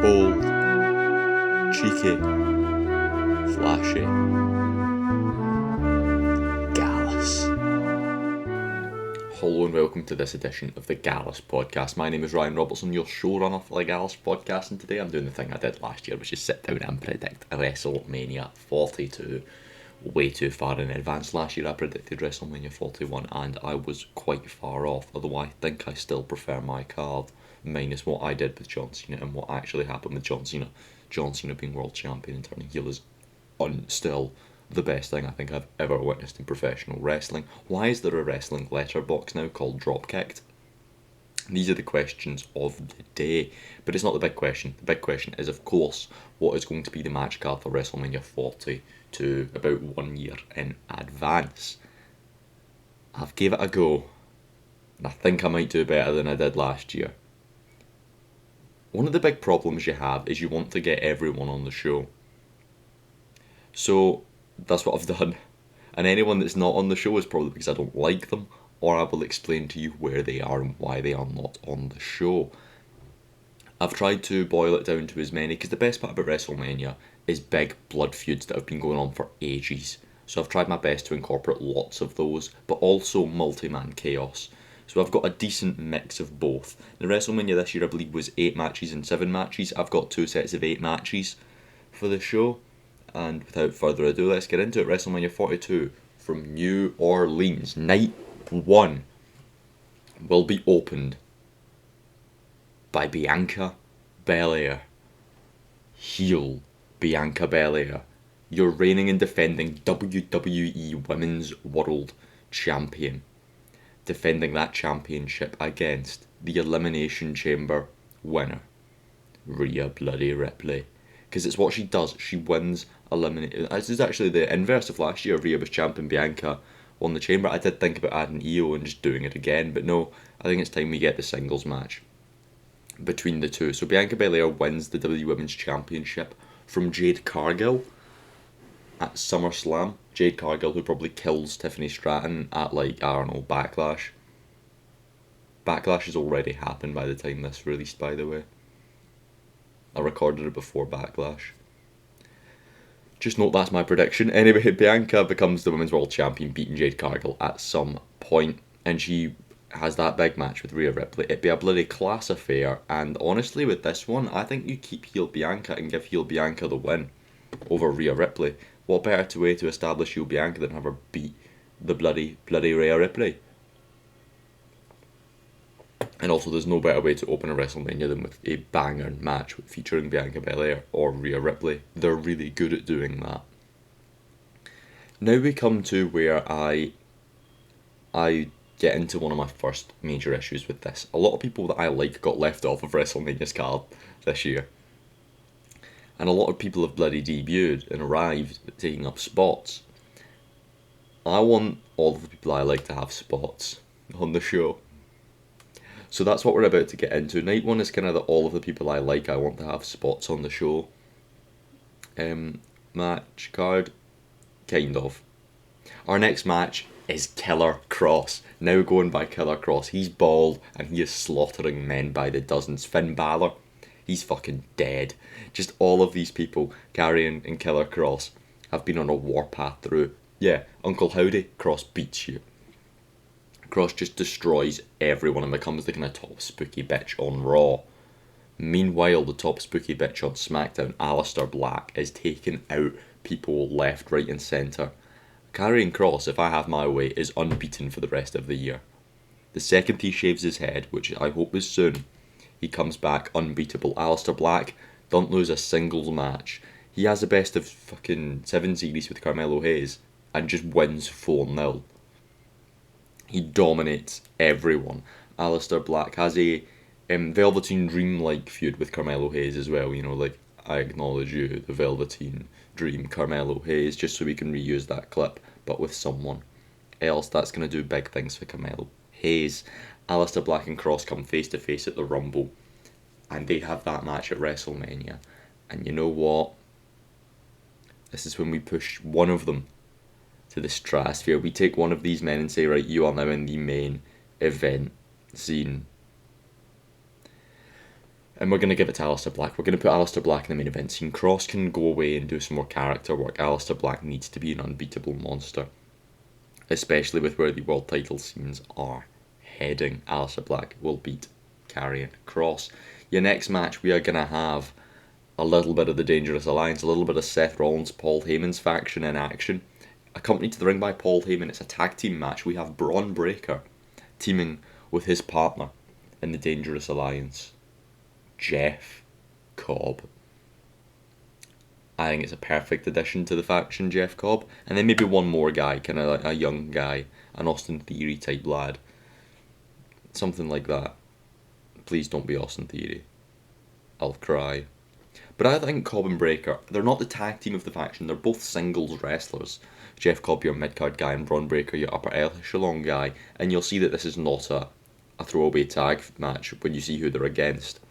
bold, cheeky, flashy, Gallus. Hello and welcome to this edition of the Gallus podcast. My name is Ryan Robertson, your showrunner for the Gallus podcast, and today I'm doing the thing I did last year, which is sit down and predict Wrestlemania 42. Way too far in advance. Last year I predicted Wrestlemania 41 and I was quite far off, although I think I still prefer my card, minus what I did with John Cena and what actually happened with John Cena. John Cena being world champion and turning heel is still the best thing I think I've ever witnessed in professional wrestling. Why is there a wrestling letterbox now called Dropkicked? These are the questions of the day, but it's not the big question. The big question is, of course, what is going to be the match card for WrestleMania 40 to about 1 year in advance. I've gave it a go, and I think I might do better than I did last year. One of the big problems you have is you want to get everyone on the show. So that's what I've done. And anyone that's not on the show is probably because I don't like them, or I will explain to you where they are and why they are not on the show. I've tried to boil it down to as many, because the best part about WrestleMania is big blood feuds that have been going on for ages. So I've tried my best to incorporate lots of those, but also multi-man chaos. So I've got a decent mix of both. The WrestleMania this year, I believe, was 8 matches and 7 matches. I've got 2 sets of 8 matches for the show. And without further ado, let's get into it. WrestleMania 42 from New Orleans. Night 1 will be opened by Bianca Belair. Heel Bianca Belair, your reigning and defending WWE Women's World Champion, defending that championship against the Elimination Chamber winner, Rhea Bloody Ripley. Because it's what she does. She wins elimination. This is actually the inverse of last year. Rhea was champion, Bianca won the Chamber. I did think about adding Io and just doing it again, but no, I think it's time we get the singles match between the two. So Bianca Belair wins the WWE Women's Championship from Jade Cargill at SummerSlam. Jade Cargill, who probably kills Tiffany Stratton at, Backlash. Backlash has already happened by the time this released, by the way. I recorded it before Backlash. Just note that's my prediction. Anyway, Bianca becomes the Women's World Champion, beating Jade Cargill at some point, and she has that big match with Rhea Ripley. It'd be a bloody class affair, and honestly with this one, I think you keep heel Bianca and give heel Bianca the win over Rhea Ripley. What better way to establish heel Bianca than have her beat the bloody Rhea Ripley? And also there's no better way to open a WrestleMania than with a banger match featuring Bianca Belair or Rhea Ripley. They're really good at doing that. Now we come to where I get into one of my first major issues with this. A lot of people that I like got left off of WrestleMania's card this year. And a lot of people have bloody debuted and arrived taking up spots. I want all of the people I like to have spots on the show. So that's what we're about to get into. Night 1 is kind of all of the people I like I want to have spots on the show. Match card, kind of. Our next match is Killer Cross. Now going by Killer Cross. He's bald and he is slaughtering men by the dozens. Finn Balor, he's fucking dead. Just all of these people carrying in Killer Cross have been on a warpath through. Yeah, Uncle Howdy, Cross beats you. Cross just destroys everyone and becomes the kind of top spooky bitch on Raw. Meanwhile, the top spooky bitch on Smackdown, Aleister Black, is taking out people left, right and centre. Karrion Kross, if I have my way, is unbeaten for the rest of the year. The second he shaves his head, which I hope is soon, he comes back unbeatable. Aleister Black, don't lose a singles match. He has the best of fucking 7 series with Carmelo Hayes and just wins 4-0. He dominates everyone. Aleister Black has a Velveteen Dream-like feud with Carmelo Hayes as well. You know, like, I acknowledge you, the Velveteen Dream, Carmelo Hayes, just so we can reuse that clip, but with someone else. That's going to do big things for Carmelo Hayes. Aleister Black and Cross come face to face at the Rumble, and they have that match at WrestleMania. And you know what? This is when we push one of them to the stratosphere. We take one of these men and say, right, you are now in the main event scene. And we're going to give it to Aleister Black. We're going to put Aleister Black in the main event scene. Cross can go away and do some more character work. Aleister Black needs to be an unbeatable monster. Especially with where the world title scenes are heading. Aleister Black will beat Karrion Kross. Your next match, we are going to have a little bit of the Dangerous Alliance, a little bit of Seth Rollins, Paul Heyman's faction in action. Accompanied to the ring by Paul Heyman, it's a tag team match. We have Braun Breaker teaming with his partner in the Dangerous Alliance, Jeff Cobb. I think it's a perfect addition to the faction, Jeff Cobb. And then maybe one more guy, kind of like a young guy, an Austin Theory type lad. Something like that. Please don't be Austin Theory. I'll cry. But I think Cobb and Breaker, they're not the tag team of the faction, they're both singles wrestlers. Jeff Cobb, your mid-card guy, and Braun Breaker, your upper echelon guy. And you'll see that this is not a throwaway tag match when you see who they're against.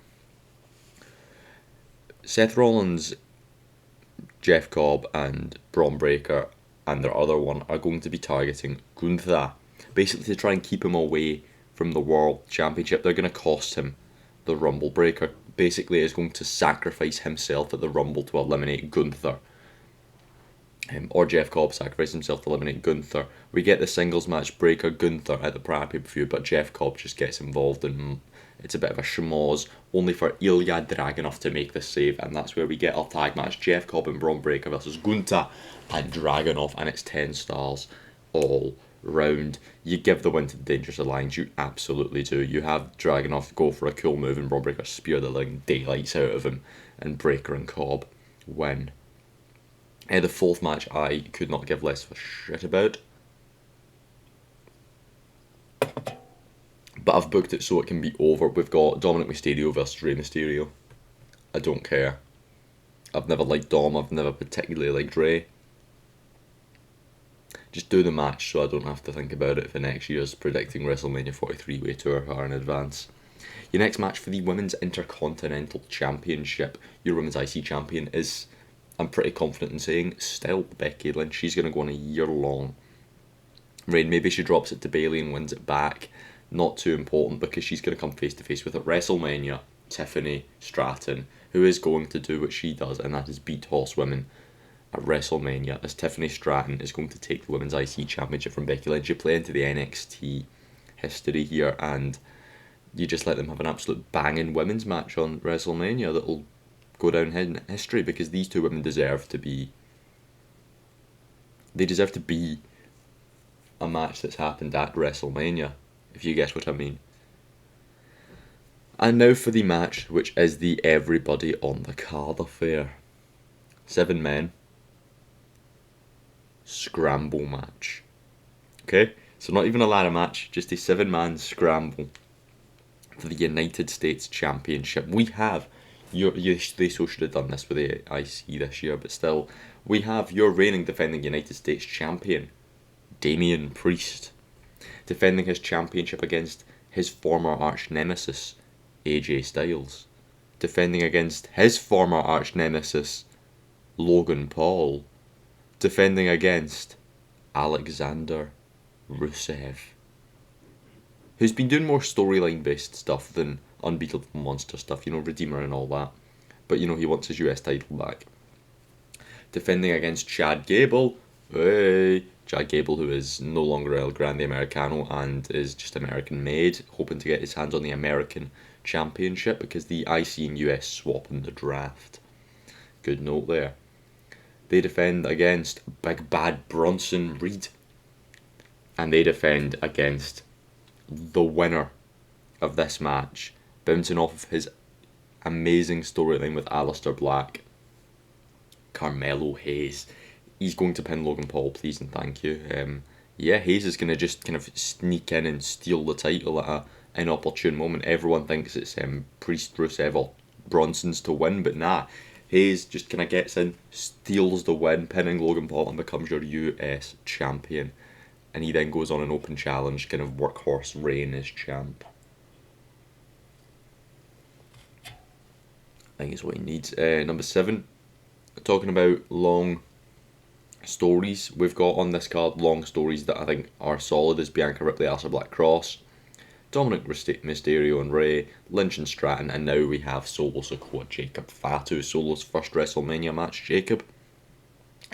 Seth Rollins, Jeff Cobb, and Braun Breaker and their other one are going to be targeting Gunther. Basically to try and keep him away from the World Championship. They're going to cost him the Rumble. Breaker basically is going to sacrifice himself at the Rumble to eliminate Gunther. Or Jeff Cobb sacrifices himself to eliminate Gunther. We get the singles match Breaker Gunther at the prior pay-per-view, but Jeff Cobb just gets involved and it's a bit of a schmoz, only for Ilya Dragunov to make the save, and that's where we get our tag match, Jeff Cobb and Braun Breaker versus Gunther and Dragunov, and it's 10 stars all round. You give the win to the Dangerous Alliance, you absolutely do. You have Dragunov go for a cool move and Braun Breaker spear the living daylights out of him, and Breaker and Cobb win. The fourth match I could not give less of a shit about. But I've booked it so it can be over. We've got Dominic Mysterio versus Rey Mysterio. I don't care. I've never liked Dom, I've never particularly liked Rey. Just do the match so I don't have to think about it for next year's predicting WrestleMania 43 way tour far in advance. Your next match for the Women's Intercontinental Championship. Your Women's IC Champion is, I'm pretty confident in saying, still Becky Lynch. She's going to go on a year-long reign. Maybe she drops it to Bayley and wins it back. Not too important because she's going to come face-to-face with at WrestleMania Tiffany Stratton, who is going to do what she does, and that is beat horsewomen at WrestleMania, as Tiffany Stratton is going to take the Women's IC Championship from Becky Lynch. You play into the NXT history here, and you just let them have an absolute banging women's match on WrestleMania that'll go down in history, because these two women deserve to be a match that's happened at WrestleMania, if you guess what I mean. And now for the match, which is the everybody on the card affair. 7 men. Scramble match. Okay? So not even a ladder match, just a 7-man scramble for the United States Championship. We have they so should have done this with the IC this year, but still, we have your reigning defending United States Champion, Damian Priest, defending his championship against his former arch nemesis, AJ Styles, defending against his former arch nemesis, Logan Paul, defending against Alexander Rusev, who's been doing more storyline based stuff than Unbeatable Monster stuff, Redeemer and all that, but he wants his US title back. Defending against Chad Gable, Chad Gable, who is no longer El Grande Americano and is just American made, hoping to get his hands on the American Championship because the IC and US swap in the draft. Good note there. They defend against Big Bad Bronson Reed, and they defend against the winner of this match, bouncing off of his amazing storyline with Aleister Black, Carmelo Hayes. He's going to pin Logan Paul, please and thank you. Hayes is going to just kind of sneak in and steal the title at an inopportune moment. Everyone thinks it's Priest, Rusev or Bronson's to win, but nah. Hayes just kind of gets in, steals the win, pinning Logan Paul, and becomes your US champion. And he then goes on an open challenge, kind of workhorse reign as champ. I think it's what he needs. Number 7, talking about long stories. We've got on this card long stories that I think are solid, as Bianca Ripley, Aleister Black Cross, Dominic Mysterio and Rey, Lynch and Stratton, and now we have Solo Sikoa, Jacob Fatu. Solo's first WrestleMania match. Jacob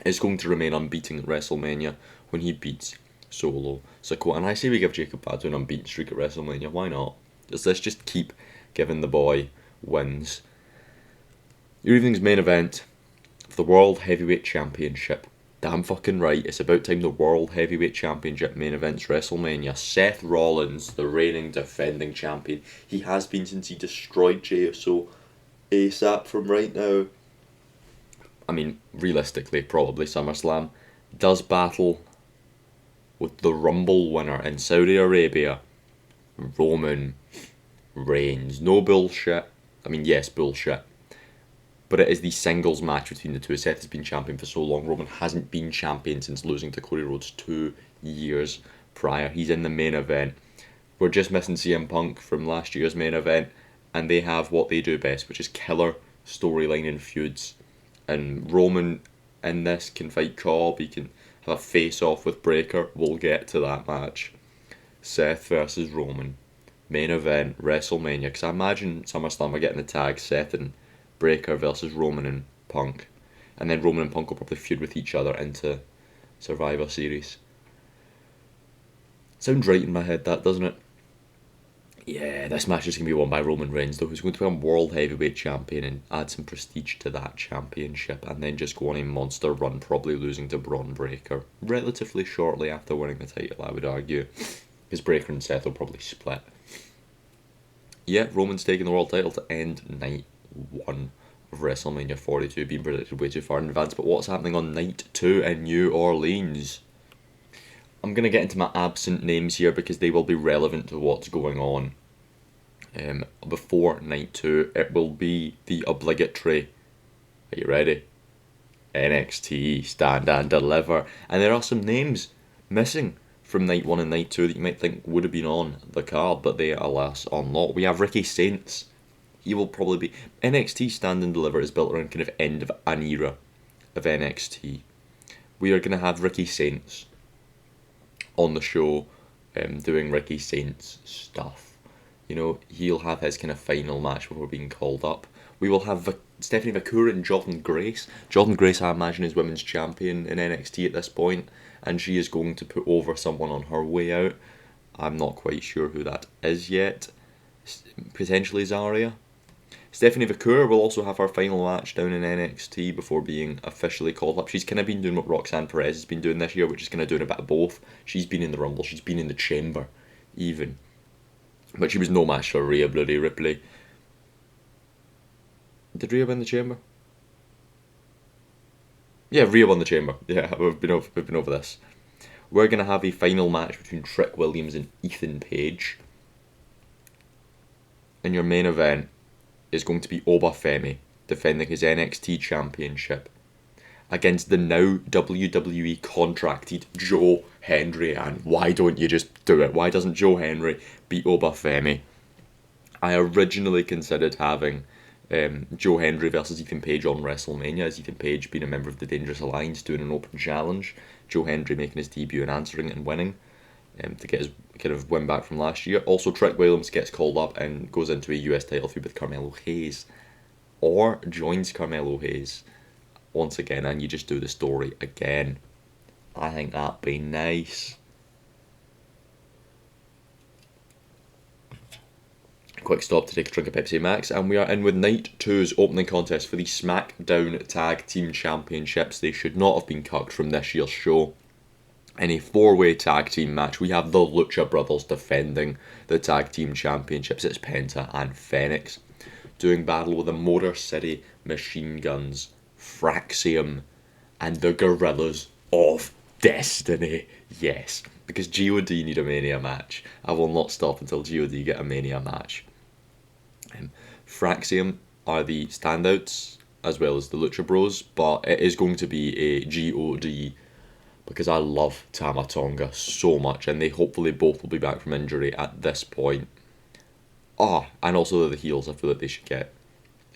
is going to remain unbeaten at WrestleMania when he beats Solo Sikoa. And I say we give Jacob Fatu an unbeaten streak at WrestleMania. Why not? Let's just keep giving the boy wins. Your evening's main event of the World Heavyweight Championship. Damn fucking right, it's about time the World Heavyweight Championship main event's WrestleMania. Seth Rollins, the reigning defending champion. He has been since he destroyed Jey Uso ASAP from right now. I mean, realistically, probably SummerSlam. Does battle with the Rumble winner in Saudi Arabia, Roman Reigns. No bullshit. I mean, yes, bullshit. But it is the singles match between the two. Seth has been champion for so long. Roman hasn't been champion since losing to Cody Rhodes 2 years prior. He's in the main event. We're just missing CM Punk from last year's main event. And they have what they do best, which is killer storyline and feuds. And Roman in this can fight Cobb. He can have a face-off with Breakker. We'll get to that match. Seth versus Roman. Main event, WrestleMania. Because I imagine SummerSlam are getting the tag Seth and Breakker versus Roman and Punk. And then Roman and Punk will probably feud with each other into Survivor Series. Sounds right in my head, that, doesn't it? Yeah, this match is going to be won by Roman Reigns, though, who's going to become World Heavyweight Champion and add some prestige to that championship, and then just go on a monster run, probably losing to Braun Breaker relatively shortly after winning the title, I would argue, because Breaker and Seth will probably split. Yeah, Roman's taking the world title to end night 1 of WrestleMania 42, being predicted way too far in advance, but what's happening on night 2 in New Orleans? I'm going to get into my absent names here because they will be relevant to what's going on. Before night 2, it will be the obligatory, are you ready? NXT Stand and Deliver. And there are some names missing from night 1 and night 2 that you might think would have been on the card, but they alas are not. We have Ricky Saints. He will probably be... NXT Stand and Deliver is built around kind of end of an era of NXT. We are going to have Ricky Saints on the show, doing Ricky Saints stuff. You know, he'll have his kind of final match before being called up. We will have Stephanie McCool and Jordan Grace. Jordan Grace, I imagine, is women's champion in NXT at this point, and she is going to put over someone on her way out. I'm not quite sure who that is yet. Potentially Zarya. Stephanie McCool will also have her final match down in NXT before being officially called up. She's kind of been doing what Roxanne Perez has been doing this year, which is kind of doing a bit of both. She's been in the Rumble, she's been in the Chamber, even. But she was no match for Rhea Bloody Ripley. Did Rhea win the Chamber? Yeah, Rhea won the Chamber. Yeah, we've been over this. We're going to have a final match between Trick Williams and Ethan Page. And your main event is going to be Obafemi defending his NXT Championship against the now WWE contracted Joe Hendry. And why don't you just do it? Why doesn't Joe Hendry beat Obafemi? I originally considered having Joe Hendry versus Ethan Page on WrestleMania, as Ethan Page being a member of the Dangerous Alliance doing an open challenge, Joe Hendry making his debut and answering it and winning to get his kind of win back from last year. Also, Trick Williams gets called up and goes into a US title feud with Carmelo Hayes, or joins Carmelo Hayes once again, and you just do the story again. I think that'd be nice. Quick stop to take a drink of Pepsi Max, and we are in with Night 2's opening contest for the Smackdown Tag Team Championships. They should not have been cut from this year's show. In a 4-way tag team match, we have the Lucha Brothers defending the tag team championships. It's Penta and Phoenix doing battle with the Motor City Machine Guns, Fraxium, and the Gorillas of Destiny. Yes, because G.O.D. need a Mania match. I will not stop until G.O.D. get a Mania match. Fraxium are the standouts, as well as the Lucha Bros, but it is going to be a G.O.D. because I love Tama Tonga so much, and they hopefully both will be back from injury at this point. And also they're the heels. I feel like they should get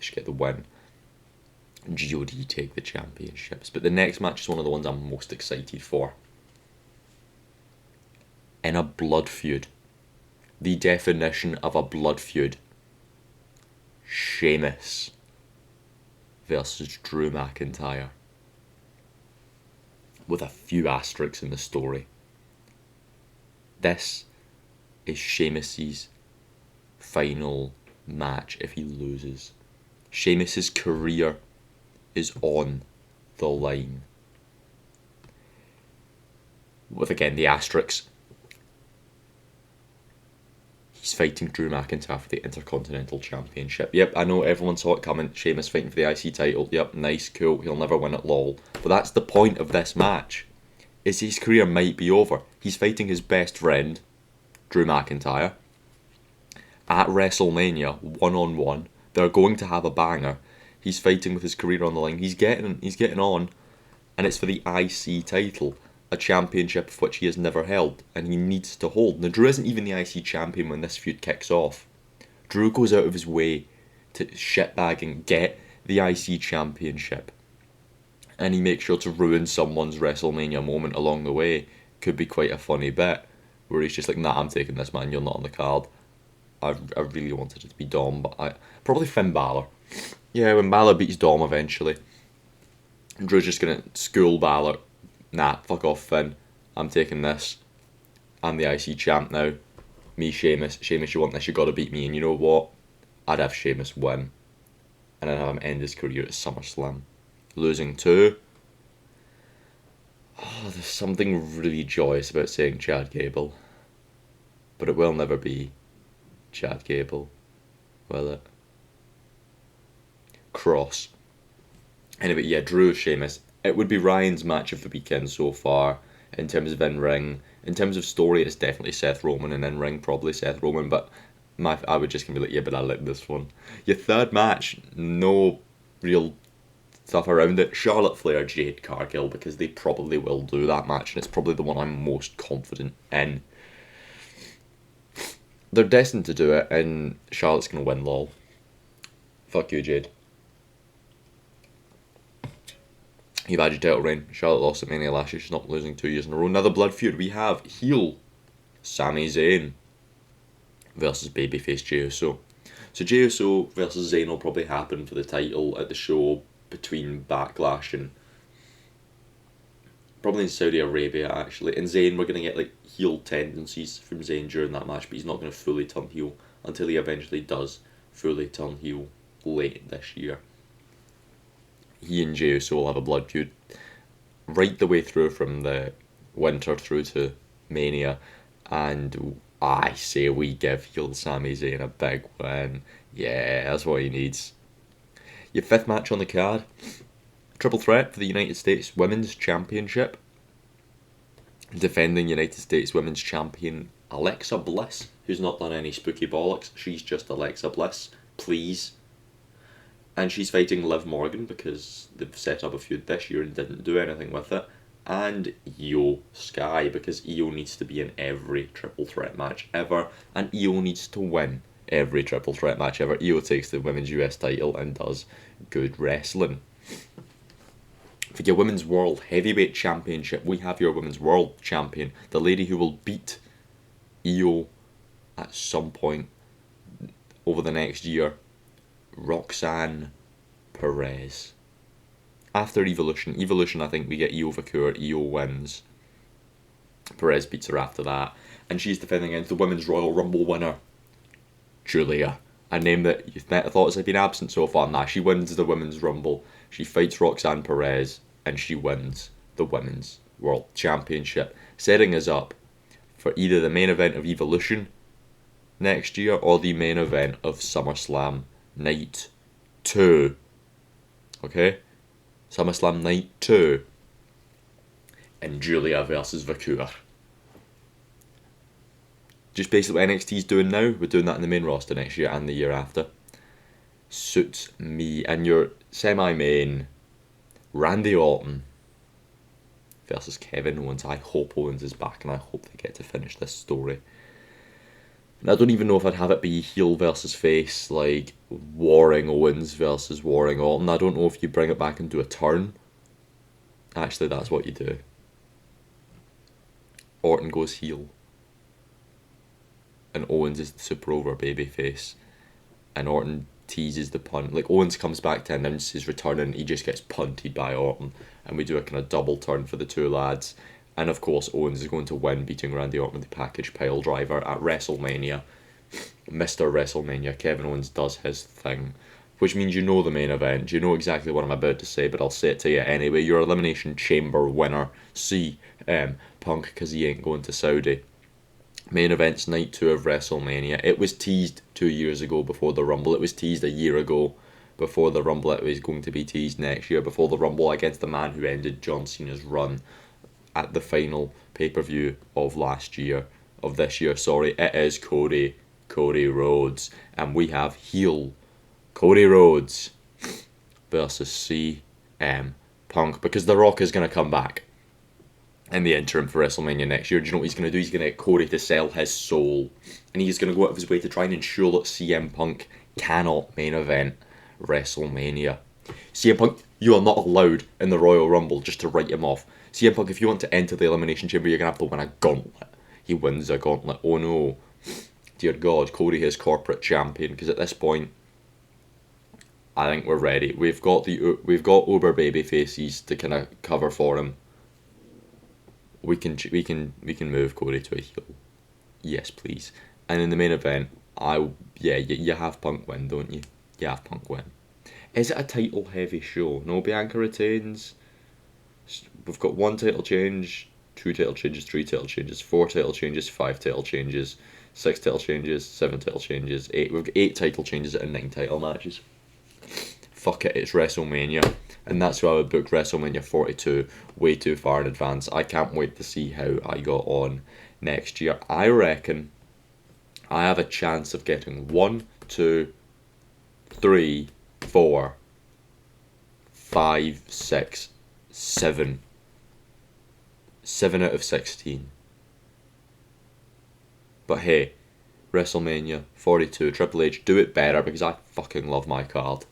the win. G.O.D. take the championships. But the next match is one of the ones I'm most excited for. In a blood feud, the definition of a blood feud. Sheamus versus Drew McIntyre. With a few asterisks in the story. This is Sheamus's final match if he loses. Sheamus's career is on the line. With again the asterisks. He's fighting Drew McIntyre for the Intercontinental Championship. Yep, I know everyone saw it coming. Sheamus fighting for the IC title. Yep, nice, cool. He'll never win it, lol. But that's the point of this match. Is his career might be over. He's fighting his best friend, Drew McIntyre, at WrestleMania, 1-on-1. They're going to have a banger. He's fighting with his career on the line. He's getting on, and it's for the IC title, a championship of which he has never held, and he needs to hold. Now, Drew isn't even the IC champion when this feud kicks off. Drew goes out of his way to shitbag and get the IC championship, and he makes sure to ruin someone's WrestleMania moment along the way. Could be quite a funny bit, where he's just like, nah, I'm taking this, man, you're not on the card. I really wanted it to be Dom, but probably Finn Balor. Yeah, when Balor beats Dom eventually, Drew's just going to school Balor. Nah, fuck off, Finn. I'm taking this. I'm the IC champ now. Me, Sheamus. Sheamus, you want this, you got to beat me. And you know what? I'd have Sheamus win. And I'd have him end his career at SummerSlam. Losing to... Oh, there's something really joyous about saying Chad Gable. But it will never be Chad Gable, will it? Cross. Anyway, yeah, Drew Sheamus. It would be Ryan's match of the weekend so far, in terms of in-ring. In terms of story, it's definitely Seth Roman, and in-ring, probably Seth Roman, but I would just be like, yeah, but I like this one. Your third match, no real stuff around it. Charlotte Flair, Jade Cargill, because they probably will do that match, and it's probably the one I'm most confident in. They're destined to do it, and Charlotte's going to win, lol. Fuck you, Jade. You've had your title reign. Charlotte lost at Mania last year. She's not losing 2 years in a row. Another blood feud. We have heel Sami Zayn versus babyface Jey Uso. So Jey Uso versus Zayn will probably happen for the title at the show between Backlash and probably in Saudi Arabia, actually. And Zayn, we're going to get like heel tendencies from Zayn during that match, but he's not going to fully turn heel until he eventually does fully turn heel late this year. He and Jey Uso will have a blood feud right the way through from the winter through to Mania, and I say we give heel Sami Zayn a big win. Yeah, that's what he needs. Your fifth match on the card, triple threat for the United States Women's Championship. Defending United States Women's Champion Alexa Bliss, who's not done any spooky bollocks. She's just Alexa Bliss, please. And she's fighting Liv Morgan because they've set up a feud this year and didn't do anything with it. And Io Sky, because Io needs to be in every triple threat match ever. And Io needs to win every triple threat match ever. Io takes the Women's US title and does good wrestling. For your Women's World Heavyweight Championship, we have your Women's World Champion, the lady who will beat Io at some point over the next year, Roxanne Perez. After Evolution, I think we get Io Vacour. Io wins. Perez beats her after that, and she's defending against the Women's Royal Rumble winner, Julia. A name that you thought had been absent so far. Nah, she wins the Women's Rumble. She fights Roxanne Perez, and she wins the Women's World Championship, setting us up for either the main event of Evolution next year or the main event of SummerSlam Night 2. Okay? SummerSlam Night 2. And Julia versus Vacour. Just basically what NXT's doing now. We're doing that in the main roster next year and the year after. Suits me. And your semi-main, Randy Orton versus Kevin Owens. I hope Owens is back, and I hope they get to finish this story. And I don't even know if I'd have it be heel versus face, like Warring Owens versus Warring Orton. I don't know if you bring it back and do a turn. Actually, that's what you do. Orton goes heel. and Owens is the super over babyface, and Orton teases the punt. Like, Owens comes back to announce his return and he just gets punted by Orton, and we do a kind of double turn for the two lads. And of course, Owens is going to win, beating Randy Orton with the package pile driver at WrestleMania. Mr. WrestleMania, Kevin Owens does his thing, which means you know the main event. You know exactly what I'm about to say, but I'll say it to you anyway. Your Elimination Chamber winner, CM Punk, because he ain't going to Saudi. Main event's night 2 of WrestleMania. It was teased 2 years ago before the Rumble. It was teased a year ago before the Rumble. It was going to be teased next year before the Rumble, against the man who ended John Cena's run at the final pay-per-view of this year. It is Cody Rhodes, and we have heel Cody Rhodes versus CM Punk, because The Rock is going to come back in the interim for WrestleMania next year. Do you know what he's going to do? He's going to get Cody to sell his soul, and he's going to go out of his way to try and ensure that CM Punk cannot main event WrestleMania. CM Punk, you are not allowed in the Royal Rumble just to write him off. CM Punk, if you want to enter the Elimination Chamber, you're going to have to win a gauntlet. He wins a gauntlet. Oh no. Dear God, Cody is corporate champion, because at this point, I think we're ready. We've got Uber baby faces to kind of cover for him. We can move Cody to a heel. Yes, please. And in the main event, you have Punk win, don't you? You have Punk win. Is it a title heavy show? No, Bianca retains. We've got 1 title change, 2 title changes, 3 title changes, 4 title changes, 5 title changes, 6 title changes, 7 title changes, 8. We've got 8 title changes and 9 title matches. Fuck it, it's WrestleMania. And that's why I would book WrestleMania 42 way too far in advance. I can't wait to see how I got on next year. I reckon I have a chance of getting 1, 2, 3, 4, 5, 6, 7. 7 out of 16. But hey, WrestleMania 42, Triple H, do it better, because I fucking love my card.